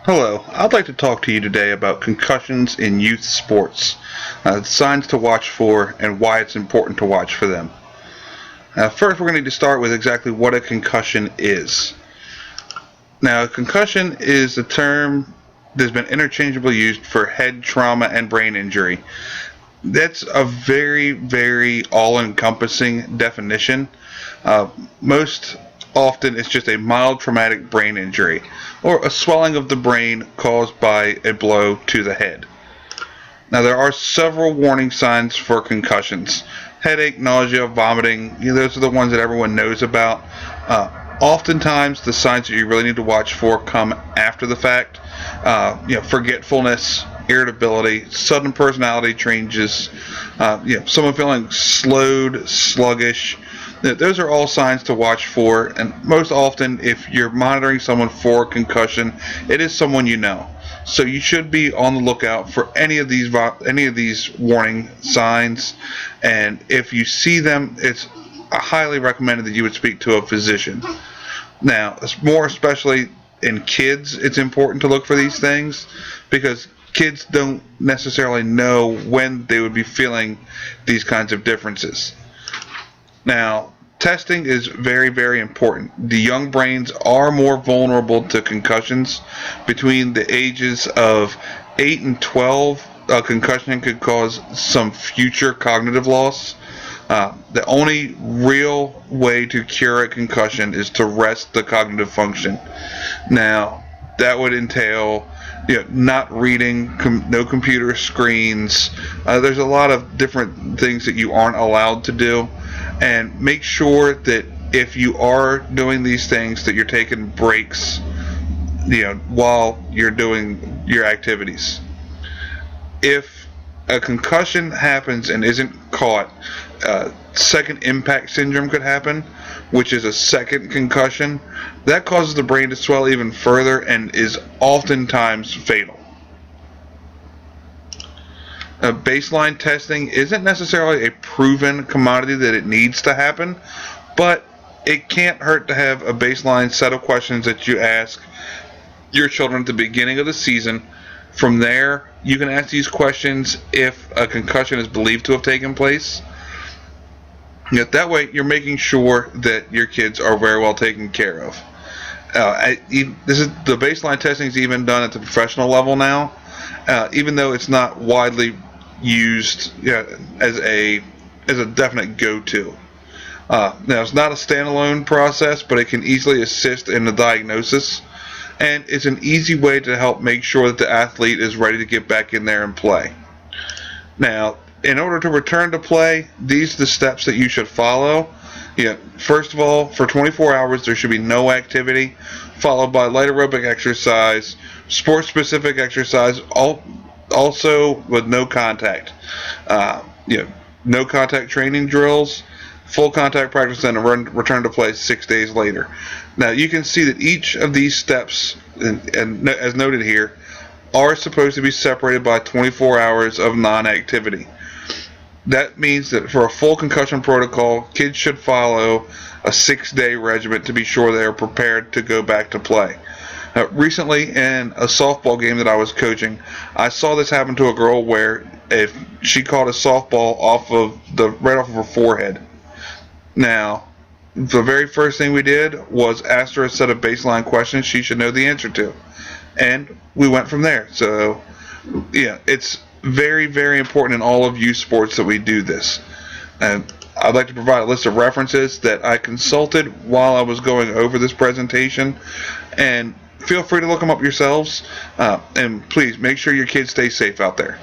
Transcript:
Hello, I'd like to talk to you today about concussions in youth sports, signs to watch for, and why it's important to watch for them. First, we're going to need to start with exactly what a concussion is. Now, a concussion is a term that's been interchangeably used for head trauma and brain injury. That's a very, very all-encompassing definition. Most often it's just a mild traumatic brain injury or a swelling of the brain caused by a blow to the head. Now, there are several warning signs for concussions. Headache, nausea, vomiting, those are the ones that everyone knows about. Oftentimes, the signs that you really need to watch for come after the fact. Forgetfulness, irritability, sudden personality changes, someone feeling slowed, sluggish. Those are all signs to watch for, and most often, if you're monitoring someone for concussion, it is someone you know. So you should be on the lookout for any of these warning signs, and if you see them, it's highly recommended that you would speak to a physician. Now, more especially in kids, it's important to look for these things because kids don't necessarily know when they would be feeling these kinds of differences. Now, testing is very, very important. The young brains are more vulnerable to concussions. Between the ages of 8 and 12, a concussion could cause some future cognitive loss. The only real way to cure a concussion is to rest the cognitive function. Now, that would entail not reading, no computer screens. There's a lot of different things that you aren't allowed to do. And make sure that if you are doing these things that you're taking breaks while you're doing your activities. If a concussion happens and isn't caught, second impact syndrome could happen, which is a second concussion. That causes the brain to swell even further and is oftentimes fatal. Baseline testing isn't necessarily a proven commodity that it needs to happen, but it can't hurt to have a baseline set of questions that you ask your children at the beginning of the season. From there, you can ask these questions if a concussion is believed to have taken place. That way, you're making sure that your kids are very well taken care of. The baseline testing is even done at the professional level now, even though it's not widely used as a definite go-to. Now, it's not a standalone process, but it can easily assist in the diagnosis, and it's an easy way to help make sure that the athlete is ready to get back in there and play. Now, in order to return to play, these are the steps that you should follow. First of all, for 24 hours, there should be no activity, followed by light aerobic exercise, sport-specific exercise, also with no contact. No contact training drills, full contact practice, and a return to play 6 days later. Now, you can see that each of these steps, and as noted here, are supposed to be separated by 24 hours of non-activity. That means that for a full concussion protocol, kids should follow a 6-day regimen to be sure they are prepared to go back to play. Recently, in a softball game that I was coaching, I saw this happen to a girl where if she caught a softball right off of her forehead. Now, the very first thing we did was ask her a set of baseline questions she should know the answer to, and we went from there. So, it's very, very important in all of youth sports that we do this. And I'd like to provide a list of references that I consulted while I was going over this presentation, and feel free to look them up yourselves, and please make sure your kids stay safe out there.